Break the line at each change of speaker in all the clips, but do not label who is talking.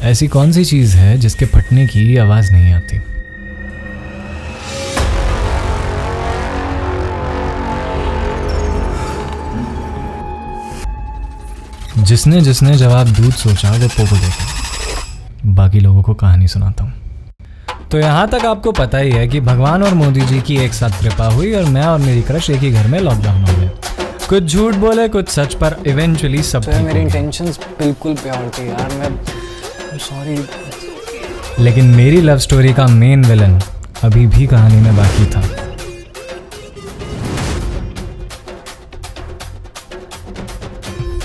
ऐसी कौन सी चीज है जिसके फटने की आवाज नहीं आती? जिसने जिसने जवाब दूध सोचा वो पोपो देखा। बाकी लोगों को कहानी सुनाता हूँ। तो यहाँ तक आपको पता ही है कि भगवान और मोदी जी की एक साथ कृपा हुई और मैं और मेरी क्रश एक ही घर में लॉकडाउन हो गए। कुछ झूठ बोले कुछ सच, पर इवेंचुअली सब ठीक हो गया।
मेरी इंटेंशंस बिल्कुल प्योर थी यार, मैं सॉरी।
लेकिन मेरी लव स्टोरी का मेन विलन अभी भी कहानी में बाकी था।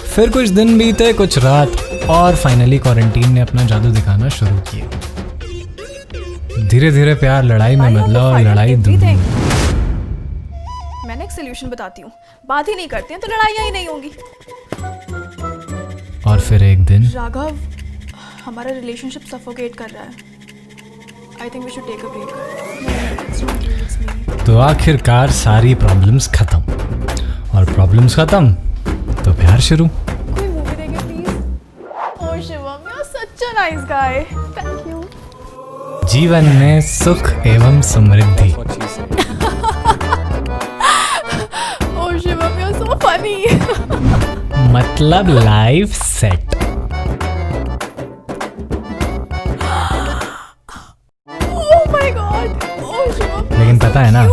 फिर कुछ दिन बीते, कुछ रात, और फाइनली क्वारंटीन ने अपना जादू दिखाना शुरू किया। धीरे धीरे प्यार लड़ाई में बदला और लड़ाई दूर।
मैंने एक सोल्यूशन बताती हूँ, बात ही नहीं करते हैं तो लड़ाइयाँ ही नहीं होंगी।
और फिर एक दिन
राघव, हमारा रिलेशनशिप सफोकेट कर रहा है। I think we should take a break.
तो आखिरकार सारी प्रॉब्लम्स खत्म, और प्रॉब्लम्स खत्म तो प्यार शुरू।
कोई मूवी देंगे please? Oh Shivam, you are such a nice guy. Thank you.
जीवन में सुख एवं समृद्धि।
Oh Shivam, you are so funny.
मतलब life set.
Oh my god. Oh Shivam,
लेकिन पता है ना,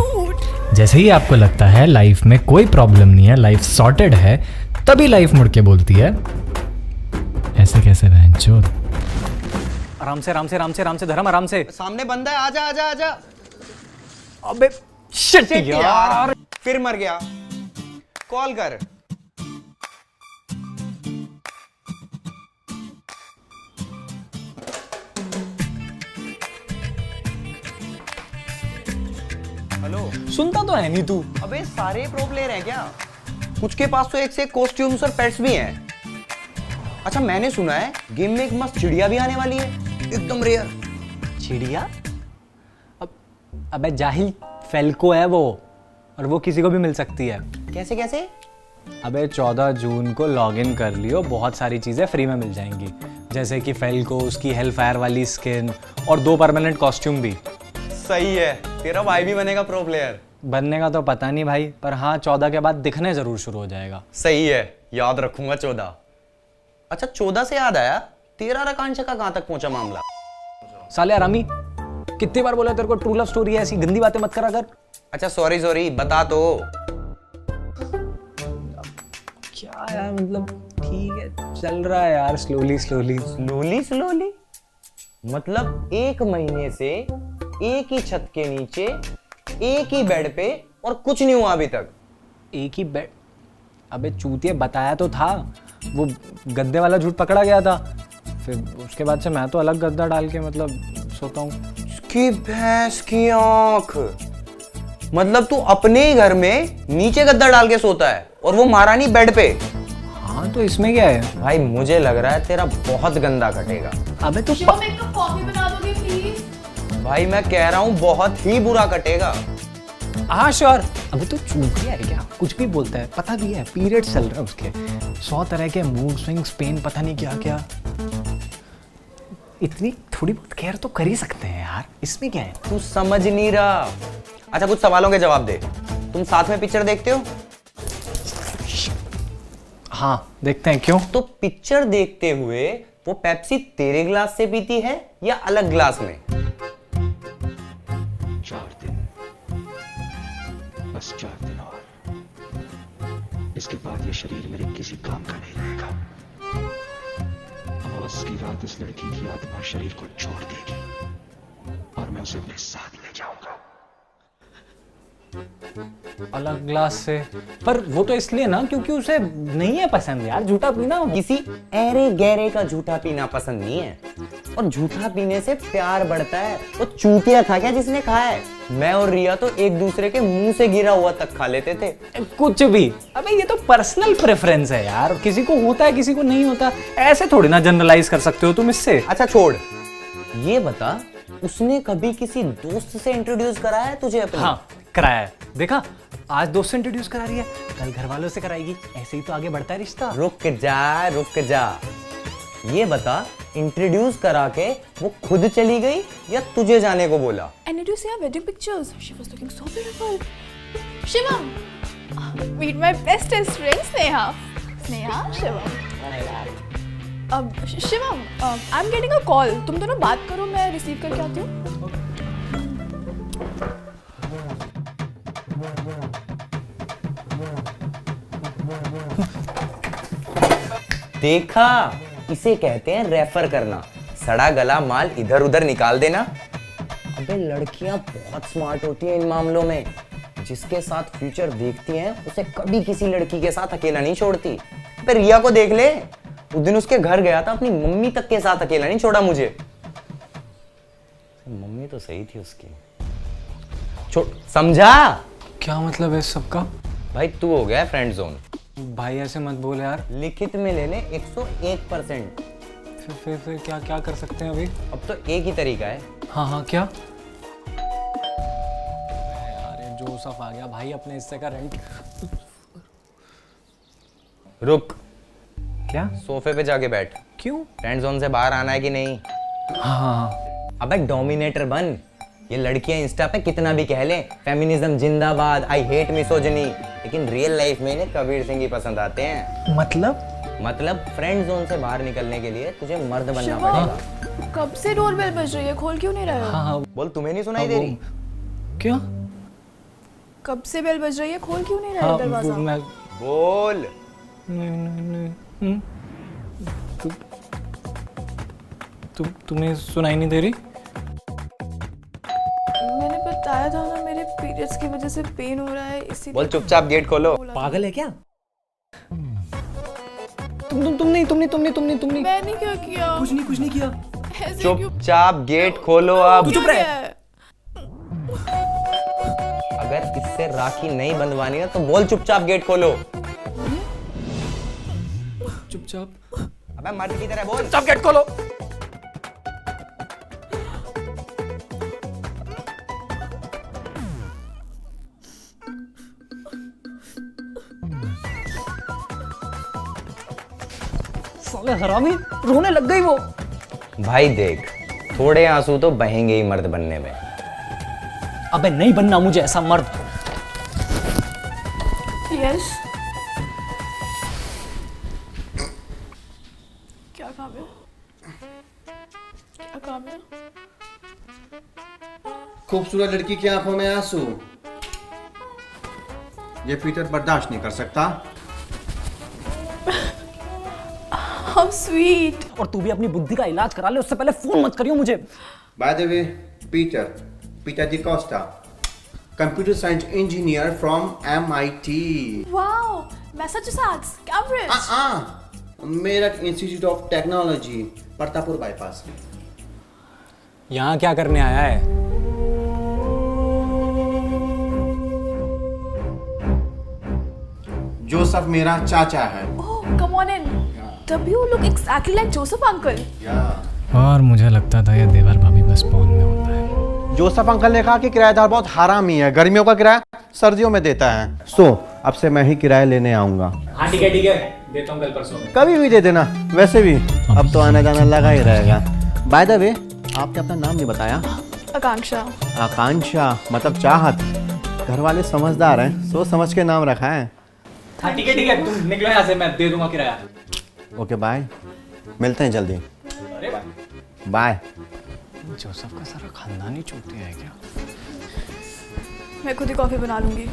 जैसे ही आपको लगता है लाइफ में कोई प्रॉब्लम नहीं है, लाइफ सॉर्टेड है, तभी लाइफ मुड़ के बोलती है ऐसे कैसे बहनचोद।
आराम से धर्म, आराम से।
सामने बंदा है, आजा आजा आजा।
अबे शिट यार,
फिर मर गया। कॉल कर। हेलो।
सुनता तो है नहीं तू।
अबे सारे प्रो प्लेयर हैं क्या? कुछ के पास तो एक से एक कॉस्ट्यूम्स और पेट्स भी हैं। अच्छा, मैंने सुना है गेम में एक मस्त चिड़िया भी आने वाली है, एकदम रेयर।
चिड़िया? अबे जाहिल, फेल्को है वो, और वो किसी को भी मिल सकती है।
कैसे कैसे?
अबे 14 जून को लॉगिन कर लियो, बहुत सारी चीजें फ्री में मिल जाएंगी, जैसे कि फेल्को, उसकी हेल फायर वाली स्किन, और 2 परमानेंट कॉस्ट्यूम भी।
सही है, तेरा भाई भी बनेगा प्रो प्लेयर।
बनने का तो पता नहीं भाई, पर हाँ 14 के बाद दिखने जरूर शुरू हो जाएगा।
सही है, याद रखूंगा 14। अच्छा, 14 से याद आया, तेरा और आकांक्षा का कहां तक पहुंचा मामला?
साले आरामी, कितनी बार बोला तेरे को ट्रू लव स्टोरी है, ऐसी गंदी बातें मत करा कर।
अच्छा सॉरी, बता तो।
क्या यार, मतलब ठीक है, चल रहा है यार, स्लोली।
मतलब 1 महीने से एक ही छत के नीचे, एक ही बेड पे, और कुछ नहीं हुआ अभी तक।
एक ही बेड? अबे चूतिए, बताया तो था, वो गद्दे वाला झूठ पकड़ा गया था। फिर उसके बाद से मैं तो अलग गद्दा डाल के मतलब सोता हूँ।
उसकी भैंस की आंख, मतलब तू अपने ही घर में नीचे गद्दा डाल के सोता है और वो महारानी बेड पे?
हाँ तो इसमें क्या है
भाई, मुझे लग रहा है तेरा बहुत गंदा कटेगा।
अबे तो
शिवम, एक कप कॉफी बना दोगे प्लीज?
भाई मैं कह रहा हूँ बहुत ही बुरा कटेगा।
हाँ श्योर। अबे तो चूतिया है क्या, कुछ भी बोलता है, पता भी है पीरियड चल रहा है उसके, 100 तरह के मूड स्विंग्स, पेन, पता नहीं क्या क्या। इतनी थोड़ी बहुत केयर तो कर ही सकते हैं यार, इसमें क्या है?
तू समझ नहीं रहा। अच्छा, कुछ सवालों के जवाब दे। तुम साथ में पिक्चर देखते हो?
हाँ देखते हैं। क्यों?
तो पिक्चर देखते हुए वो पेप्सी तेरे ग्लास से पीती है या अलग ग्लास में?
4 दिन, बस 4 दिन और, इसके बाद ये शरीर मेरे किसी काम का नहीं रहेगा। अमावस की रात इस लड़की की आत्मा शरीर को छोड़ देगी और मैं उसे अपने साथ ले जाऊंगा।
अलग ग्लास से? पर वो तो इसलिए ना क्योंकि उसे नहीं है पसंद यार झूठा पीना।
किसी ऐरे गहरे का झूठा पीना पसंद नहीं है, और झूठा पीने से प्यार बढ़ता है। वो चूतिया था क्या जिसने खाया है? मैं और रिया तो एक दूसरे के मुंह से गिरा हुआ तक खा लेते थे।
कुछ भी। अबे ये तो पर्सनल प्रेफरेंस है यार, किसी को होता है किसी को नहीं होता, ऐसे थोड़ी ना जनरलाइज कर सकते हो तुम इससे।
अच्छा छोड़, ये बता, उसने कभी किसी दोस्त से इंट्रोड्यूस कराया है तुझे अपने?
हाँ कराया है। देखा, आज दोस्त से इंट्रोड्यूस करा रही है, कल घर वालों से कराएगी, ऐसे ही तो आगे बढ़ता है रिश्ता।
रुक जा, ये बता, इंट्रोड्यूस करा के वो खुद चली गई या तुझे जाने को बोला?
And did you see her wedding pictures? She was looking so beautiful. Shivam, meet my bestest friend Sneha. Sneha, Shivam. Shivam, I am getting a call. तुम दोनों बात करो, मैं रिसीव करके आती हूँ.
देखा, इसे कहते हैं रेफर करना. सड़ा गला माल इधर उधर निकाल देना. अबे लड़कियां बहुत स्मार्ट होती हैं इन मामलों में. जिसके साथ फ्यूचर देखती हैं उसे कभी किसी लड़की के साथ अकेला नहीं छोड़ती. अबे रिया को देख ले, उस दिन उसके घर गया था, अपनी मम्मी तक के साथ अकेला नहीं छोड़ा मुझे. मम्मी तो सही थी उसकी. समझा?
क्या मतलब है इस सब का?
भाई तू हो गया फ्रेंड जोन.
भाई ऐसे मत बोल यार.
लिखित में ले ले 101%.
फिर क्या क्या कर सकते हैं अभी?
अब तो एक ही तरीका है.
हाँ क्या? यार ये जोसफ आ गया भाई, अपने हिस्से का रेंट.
रुक,
क्या?
सोफे पे जाके बैठ.
क्यों?
फ्रेंड जोन से बाहर आना है कि नहीं?
हाँ.
अबे डोमिनेटर बन. ये लड़कियां इंस्टा पे कितना भी कह लें, फेमिनिज्म जिंदाबाद, आई हेट मिसोजिनी, लेकिन रियल लाइफ में इन्हें कबीर सिंह ही पसंद आते हैं. मतलब फ्रेंड जोन से बाहर निकलने के लिए तुझे मर्द बनना पड़ेगा.
कब से डोरबेल बज रही है? खोल क्यों नहीं रहे हो?
हाँ.
बोल, तुम्हें नहीं सुनाई दे रही?
क्या?
कब से बेल बज रही है, खोल क्यों नहीं रहे दरवाजा?
मैं
बोल.
तुम्हें सुनाई नहीं दे रही?
मैंने बताया था ना, मेरे पीरियड्स की वजह से पेन हो रहा है, इसीलिए.
बोल चुपचाप गेट खोलो.
पागल है क्या? तुम नहीं.
मैंने क्या किया?
कुछ नहीं किया.
ऐसे क्यों?
चुपचाप गेट खोलो. अब
चुप रहे.
अगर इससे राखी नहीं बंधवानी ना तो बोल चुपचाप गेट खोलो.
चुपचाप.
अबे मर्द की तरह बोल.
चुपचाप गेट खोलो. साले हरामी, रोने लग गई वो.
भाई देख, थोड़े आंसू तो बहेंगे ही मर्द बनने में.
अबे नहीं बनना मुझे ऐसा मर्द.
यस. क्या काम है? क्या काम है?
खूबसूरत लड़की की आंखों में आंसू, ये पीटर बर्दाश्त नहीं कर सकता.
How sweet.
और तू भी अपनी बुद्धि का इलाज करा ले, उससे पहले फोन मत करियो मुझे.
By the way, Peter D Costa, computer science engineer from MIT.
Wow, Massachusetts, Cambridge.
Meerut institute of technology, Pratappur bypass.
यहाँ क्या करने आया है?
जोसेफ मेरा चाचा है.
Oh, come on in. You look exactly like Joseph uncle.
और मुझे लगता था ये देवर भाभी बस पौन में होता है.
जोसेफ अंकल ने कहा कि किराएदार बहुत हरामी है, गर्मियों का किराया सर्दियों में देता है. अब से मैं ही किराया लेने आऊंगा.
हाँ ठीक है, देता हूँ कल परसों में.
कभी भी दे देना. वैसे भी अब तो आना जाना लगा ही रहेगा. बाय द वे, आपने अपना नाम नहीं बताया.
आकांक्षा.
आकांक्षा मतलब चाहत. घर वाले समझदार हैं, सोच समझ के नाम रखा है.
हाँ ठीक है, तुम निकलो यहाँ से, मैं दे दूंगा किराया.
ओके बाय, मिलते हैं जल्दी. बाय.
जोसेफ का सारा खानदान ही चूतिया है क्या?
मैं खुद ही कॉफी बना लूंगी.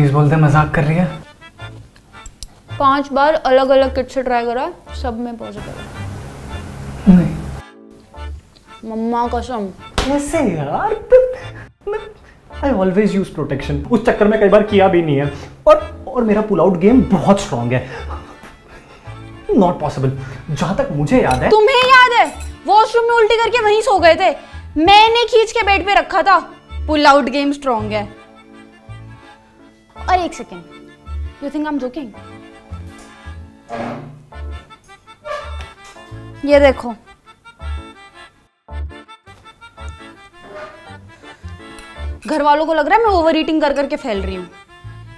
प्लीज बोलते मजाक कर रही है।
5 बार अलग अलग किट से ट्राई करा, सब में पॉजिटिव है।
नहीं
मम्मा कसम।
कैसे यार, आई ऑलवेज यूज प्रोटेक्शन, उस चक्कर में कई बार किया भी नहीं है। और मेरा पुल आउट गेम बहुत स्ट्रांग है। नॉट पॉसिबल, जहां तक मुझे याद है।
तुम्हें याद है वॉशरूम में उल्टी करके वहीं सो गए थे, मैंने खींच के बेड पे रखा था। पुल आउट गेम स्ट्रांग है। और एक second, you think I am joking? ये देखो, घर वालों को लग रहा है मैं ओवर ईटिंग कर करके फैल रही हूँ।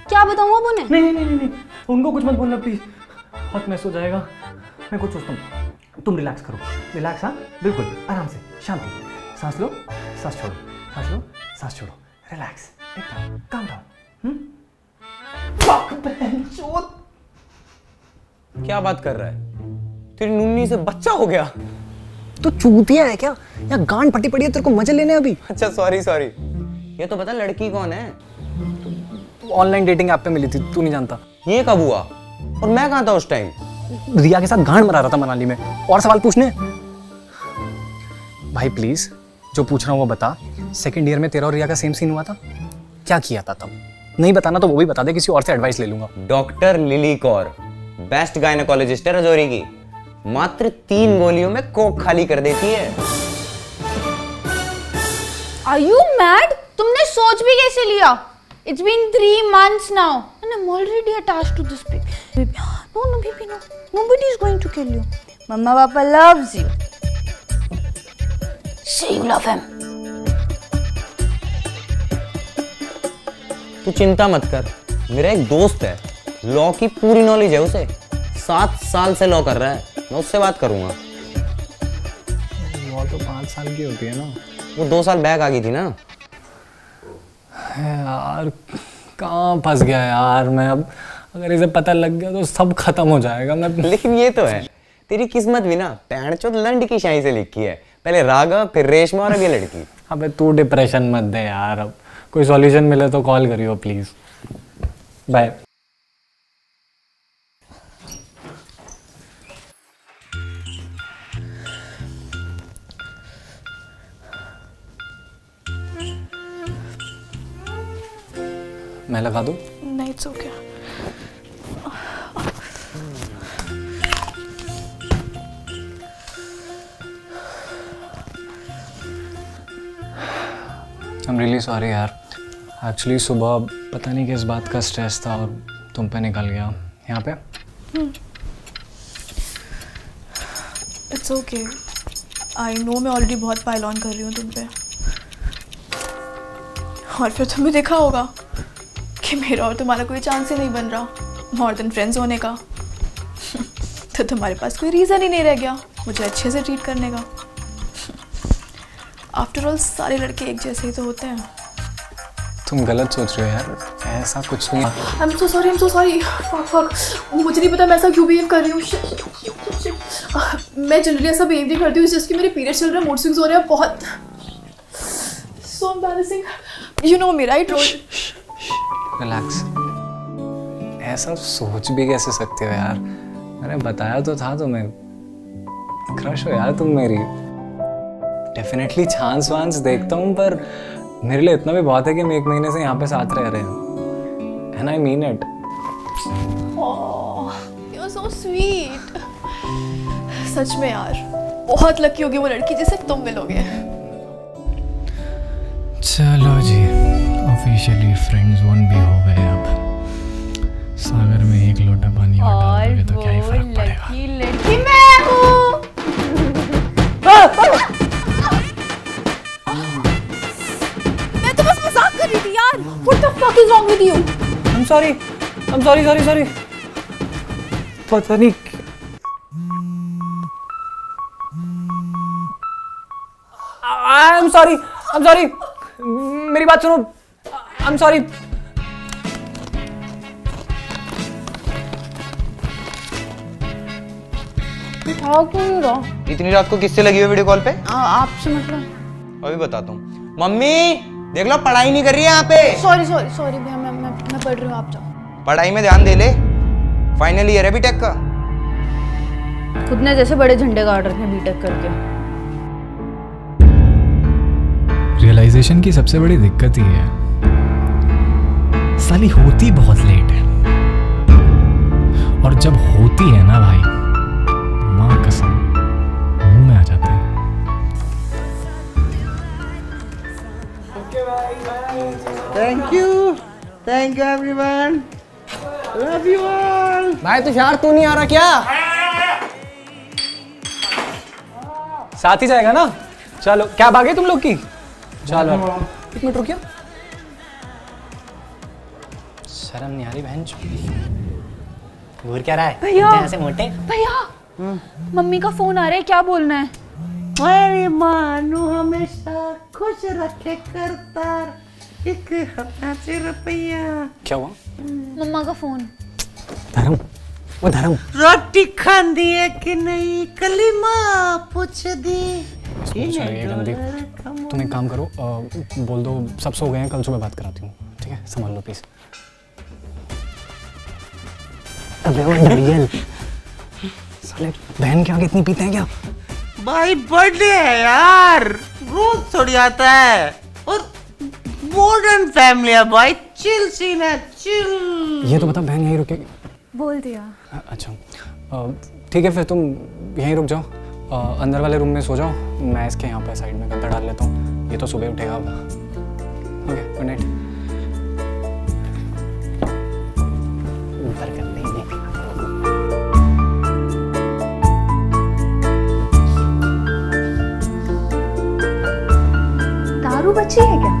क्या बताऊँ अब उन्हें?
नहीं, उनको कुछ मत बोलना प्लीज, बहुत मैस हो जाएगा। मैं कुछ सोचता हूँ, तुम रिलैक्स करो। रिलैक्स, हाँ बिल्कुल आराम से, शांति। सांस लो, सांस छोड़ो, सांस लो, सांस छोड़ो। रिलैक्स, एकदम काम डाउन।
क्या बात कर रहा है? तेरी नुन्नी से बच्चा हो गया?
तो चूतिया है क्या, या गांड फटी पड़ी है तेरे को मजे लेने अभी?
अच्छा सॉरी। ये तो बता लड़की कौन है?
ऑनलाइन डेटिंग ऐप पे मिली थी, तू नहीं जानता।
ये कब हुआ? और मैं कहाँ था उस टाइम?
रिया के साथ गांड मरा रहा था मनाली में। और सवाल पूछने? भाई प्लीज, जो पूछ रहा हूँ वो बता। सेकंड ईयर में तेरा और रिया का सेम सीन हुआ था? क्या किया था तब? नहीं बताना तो वो भी बता दे, किसी और से एडवाइस ले लूंगा।
Doctor lily Kaur, best gynaecologist है रजौरी की। मात्र 3 गोलियों में कोक खाली कर देती है।
Are you mad? तुमने सोच भी कैसे लिया? It's been 3 months now and I'm already attached to this baby. No, baby, no. Nobody is going to kill you. Mama, Papa loves you. Say you love him.
तू चिंता मत कर, मेरा एक दोस्त है, लॉ की पूरी नॉलेज है उसे। 7 साल से लॉ कर रहा है, मैं उससे बात करूंगा।
वो तो 5 साल की होती है ना।
वो 2 साल बैक आ गई थी ना।
यार कहाँ फंस गया यार मैं अब। अगर इसे पता लग गया तो सब खत्म हो जाएगा। मैं
लेकिन ये तो है, तेरी किस्मत भी ना पैंचोद लंड की शाही से लिखी है। पहले राघव, फिर रेशमा और अब ये लड़की।
अबे तू डिप्रेशन मत दे यार, अब कोई सॉल्यूशन मिले तो कॉल करियो प्लीज। बाय। मैं लगा दूं?
नहीं, it's okay.
I'm really sorry यार। एक्चुअली सुबह पता नहीं किस बात का स्ट्रेस था और तुम पे निकल गया। यहाँ पे
It's okay. I know मैं ऑलरेडी बहुत पाइल ऑन कर रही हूँ तुम पे, और फिर तुम्हें देखा होगा कि मेरा और तुम्हारा कोई चांस ही नहीं बन रहा मोर देन फ्रेंड्स होने का। तो तुम्हारे पास कोई रीज़न ही नहीं रह गया मुझे अच्छे से ट्रीट करने का। आफ्टर ऑल सारे लड़के एक जैसे ही तो होते हैं।
तुम गलत सोच रहे हो यार, ऐसा कुछ नहीं।
I'm so sorry. fuck. मुझे नहीं पता मैं ऐसा क्यों बिहेव कर रही हूँ। मैं जनरली ऐसा बिहेव नहीं करती हूँ, जस्ट कि मेरे पीरियड चल रहे हैं, मूड स्विंग्स हो रहे हैं बहुत। So embarrassing. You know me, right?
Relax. ऐसा सोच भी कैसे सकते हो यार? मैंने बताया तो था तुम्हें, क्रश हो यार तुम मेरी। डेफिनेटली चांस वांस देखता हूँ, पर मेरे लिए इतना भी बहुत है कि हम 1 महीने से यहाँ पे साथ रह रहे हैं। And I mean it.
Oh, you're so sweet. सच में यार बहुत लकी होगी वो लड़की जिसे तुम मिलोगे।
चलो जी, ऑफिशियली फ्रेंड्स 1 भी हो गए। अब सागर में 1 लोटा पानी और डाल दोगे तो क्या ही फर्क पड़ेगा।
लड़की मैं हूँ। मैं तो बस मजाक कर रही थी यार। What the fuck is wrong with you?
I'm sorry. पता नहीं। I'm sorry. मेरी बात सुनो। I'm sorry.
हाँ क्यों नहीं रहा?
इतनी रात को किससे लगी हुई वीडियो कॉल पे?
आपसे मतलब।
अभी बताता हूँ। मम्मी देख लो, पढ़ाई नहीं कर रही है यहाँ पे।
सॉरी भैया, मैं पढ़ रही हूँ, आप जाओ।
पढ़ाई में ध्यान दे ले, फाइनल ईयर है बीटेक का।
खुद ने जैसे बड़े झंडे गाड़ रखे हैं बीटेक करके।
रियलाइजेशन की सबसे बड़ी दिक्कत ही है, साली होती बहुत लेट है, और जब होती है ना भाई, माँ कसम मुंह में आ जाते हैं।
Thank you everyone. Love you all.
भाई तुषार तू नहीं आ रहा क्या? साथ ही जाएगा ना? चलो, क्या भागे तुम लोग की? चलो एक मिनट रुकियो। शर्म नहीं आ रही बहन चो। घूर क्या रहा है?
भैया
ऐसे मोटे?
भैया मम्मी का फोन आ रहा है, क्या बोलना है?
मेरी मानू हमेशा खुश रखे करतार, 1000 रुपया।
क्या हुआ?
मम्मा का फोन।
धर्म, वो धर्म।
रोटी खांदी है कि नहीं कलीमा पूछ दी।
तुम एक काम करो, बोल दो सब सो गए हैं, कल सुबह बात कराती हूँ, ठीक है? संभाल लो प्लीज। अबे वो डरियल साले बहन के आगे इतनी पीते हैं क्या?
भाई बर्थडे है यार, रोज थोड़ी आता है, और मॉडर्न फैमिली है भाई, चिल सीन है, चिल।
ये तो बता बहन यहीं रुकेगी?
बोल दिया।
अच्छा ठीक है, फिर तुम यहीं रुक जाओ, अंदर वाले रूम में सो जाओ, मैं इसके यहाँ पे साइड में गद्दा डाल लेता हूँ, ये तो सुबह उठेगा अब। Okay, good night. ऊपर कर देंगे।
दारू बची है क्या?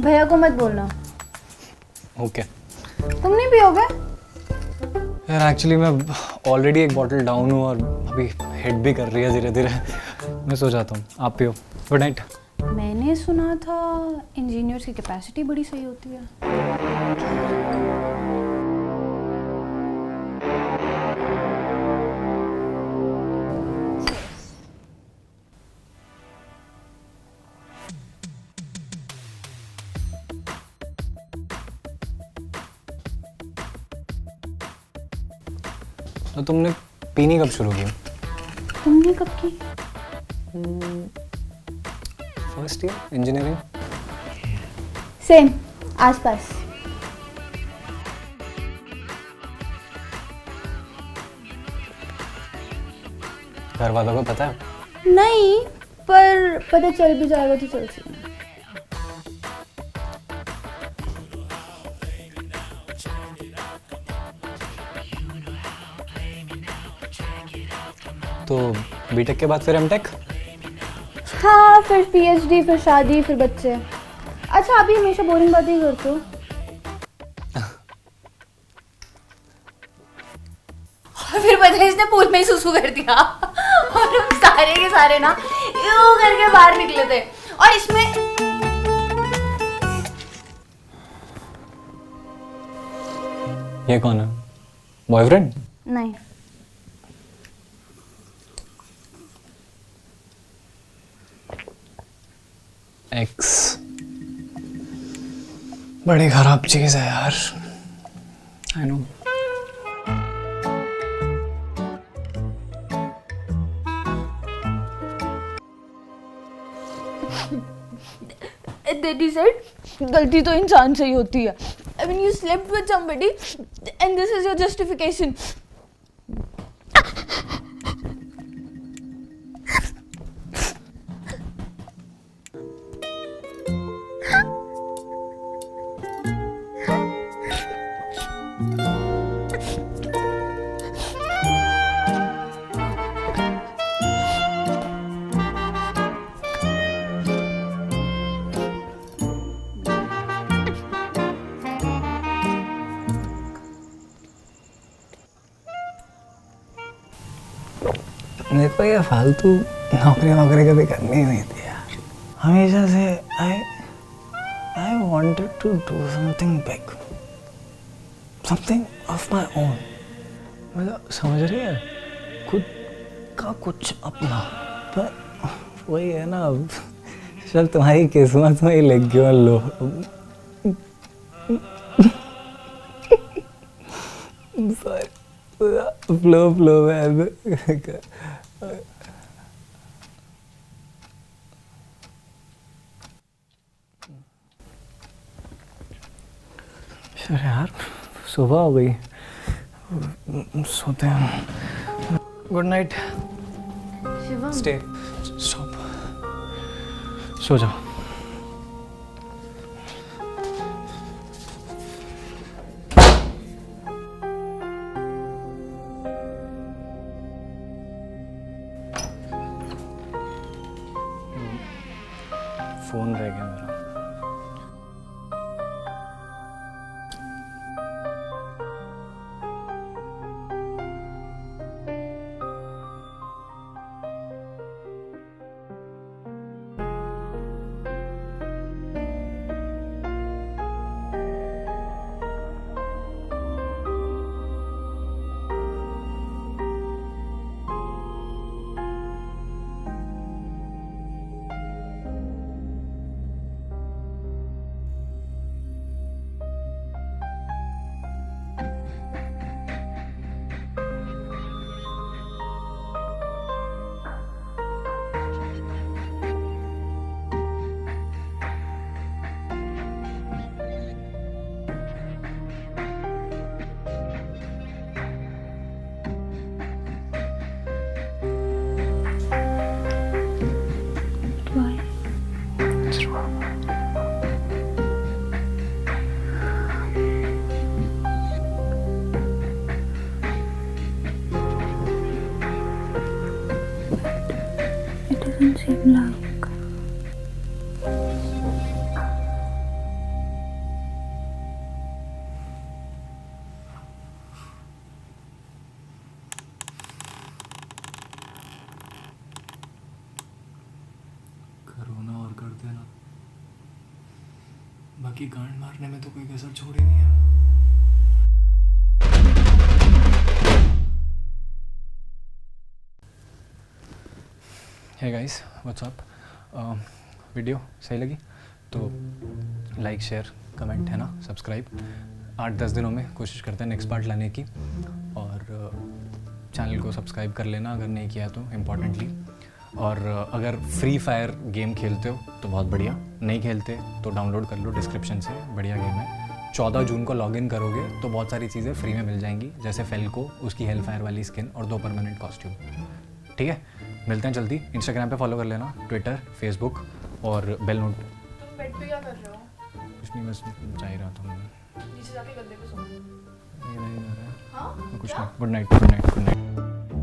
भैया को मत बोलना।
ओके।
तुम नहीं पियोगे?
यार एक्चुअली मैं ऑलरेडी एक बॉटल डाउन हूँ और अभी हिट भी कर रही है धीरे धीरे, मैं सो जाता हूँ, आप पियो। Good night.
मैंने सुना था इंजीनियर्स की कैपेसिटी बड़ी सही होती है।
तो तुमने पीनी कब शुरू की?
तुमने कब की?
First year engineering.
सेम, आसपास।
घर वालों को पता है?
नहीं, पर पता चल भी जाएगा तो चल सी।
तो बीटेक के बाद फिर एमटेक?
हाँ, फिर पीएचडी, फिर शादी, फिर बच्चे। अच्छा, अभी हमेशा बोरिंग बातें ही करते हो। फिर पता है इसने पूल में ही सुसु कर दिया और हम सारे के सारे ना यूं करके बाहर निकले थे। और इसमें
ये कौन है? बॉयफ्रेंड?
नहीं,
एक्स। बड़ी खराब चीज है यार, I know.
Then he said, गलती तो इंसान से ही होती है। I mean, you slept with somebody and this is your justification.
मेरे को ये फालतू नौकरी कभी करनी नहीं थी यार। हमेशा से I wanted to do something big, something of my own. मतलब समझ रही है, खुद का कुछ अपना, पर वही है ना, चल तुम्हारी किस्मत में ही लिख गयो लो। फ्लो फ्लो में अरे यार सुबह हो गई, सोते हैं। Good night.
Shivam,
stay, stop, सो जाओ। फोन रह गया मेरा।
it doesn't seem like.
करो ना और कर देना, बाकी गांड मारने में तो कोई कसर छोड़ ही नहीं है। Hey guys, what's up. Video सही लगी तो लाइक शेयर कमेंट है ना, सब्सक्राइब। 8-10 दिनों में कोशिश करते हैं नेक्स्ट पार्ट लाने की, और चैनल को सब्सक्राइब कर लेना अगर नहीं किया तो, इम्पॉर्टेंटली। और अगर फ्री फायर गेम खेलते हो तो बहुत बढ़िया, नहीं खेलते तो डाउनलोड कर लो डिस्क्रिप्शन से, बढ़िया गेम है। 14 जून को लॉगिन करोगे तो बहुत सारी चीज़ें फ्री में मिल जाएंगी, जैसे फेल्को, उसकी हेल फायर वाली स्किन और 2 परमानेंट कॉस्ट्यूम। ठीक है, मिलते हैं जल्दी। इंस्टाग्राम पे फॉलो कर लेना, ट्विटर, फेसबुक और बेल नोट।
बेड पे क्या कर रहे हो?
कुछ नहीं, बस जा ही रहा था मैं।
नीचे जाके गद्दे पे सो।
ये नहीं जा रहा है।
हाँ?
कुछ नहीं। Good night, good night, good night.